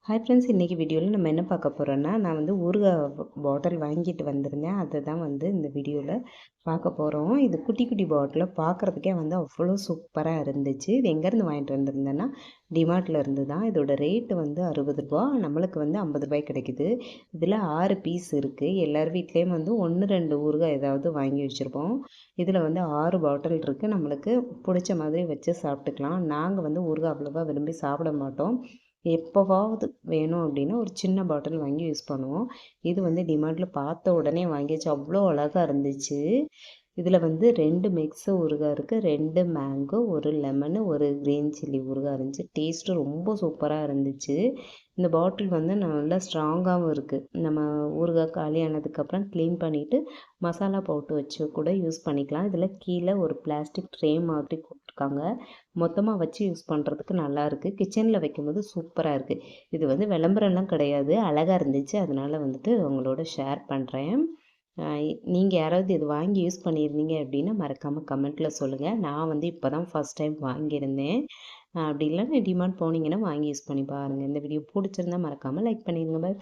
Hi friends, இன்றைக்கி வீடியோவில் நம்ம என்ன பார்க்க போகிறோன்னா, நான் வந்து ஊறுகாய் பாட்டில் வாங்கிட்டு வந்திருந்தேன். அதை தான் வந்து இந்த வீடியோவில் பார்க்க போகிறோம். இது குட்டி குட்டி பாட்டில் பார்க்குறதுக்கே வந்து அவ்வளோ சூப்பராக இருந்துச்சு. இது எங்கேருந்து வாங்கிட்டு வந்திருந்தேன்னா, டிமார்ட்டில் இருந்து தான். இதோட ரேட்டு வந்து 60 ரூபா, நம்மளுக்கு வந்து 50 ரூபாய் கிடைக்குது. இதில் 6 பீஸ் இருக்குது. எல்லார் வீட்லேயும் வந்து 1 2 ஊறுகாய் ஏதாவது வாங்கி வச்சுருப்போம். இதில் வந்து 6 பாட்டில் இருக்குது. நம்மளுக்கு பிடிச்ச மாதிரி வச்சு சாப்பிட்டுக்கலாம். நாங்கள் வந்து ஊறுகாய் அவ்வளோவா விரும்பி சாப்பிட மாட்டோம். எப்போவாவது வேணும் அப்படின்னா ஒரு சின்ன பாட்டில் வாங்கி யூஸ் பண்ணுவோம். இது வந்து டிமார்ட்டில் பார்த்த உடனே வாங்கியாச்சு. அவ்வளோ அழகாக இருந்துச்சு. இதில் வந்து 2 மிக்ஸ் ஊறுகாய் இருக்குது, 2 மேங்கோ, 1 லெமனு, 1 க்ரீன் சில்லி ஊறுகாய் இருந்துச்சு. டேஸ்ட்டு ரொம்ப சூப்பராக இருந்துச்சு. இந்த பாட்டில் வந்து நல்லா ஸ்ட்ராங்காகவும் இருக்குது. நம்ம ஊறுகாய் காலியானதுக்கப்புறம் க்ளீன் பண்ணிவிட்டு மசாலா போட்டு வச்சு கூட யூஸ் பண்ணிக்கலாம். இதில் கீழே ஒரு பிளாஸ்டிக் ட்ரே மாதிரி கொடுத்துருக்காங்க. மொத்தமாக வச்சு யூஸ் பண்ணுறதுக்கு நல்லாயிருக்கு. கிச்சனில் வைக்கும்போது சூப்பராக இருக்குது. இது வந்து விளம்பரம்லாம் கிடையாது, அழகாக இருந்துச்சு. அதனால் வந்துட்டு உங்களோட ஷேர் பண்ணுறேன். நீங்கள் யாராவது இது வாங்கி யூஸ் பண்ணியிருந்தீங்க அப்படின்னா மறக்காமல் கமெண்ட்டில் சொல்லுங்கள். நான் வந்து இப்போ தான் ஃபஸ்ட் டைம் வாங்கியிருந்தேன். அப்படி இல்லைன்னா டிமார்ட் போனீங்கன்னா வாங்கி யூஸ் பண்ணி பாருங்கள். இந்த வீடியோ பிடிச்சிருந்தா மறக்காமல் லைக் பண்ணிடுங்க. பாய்.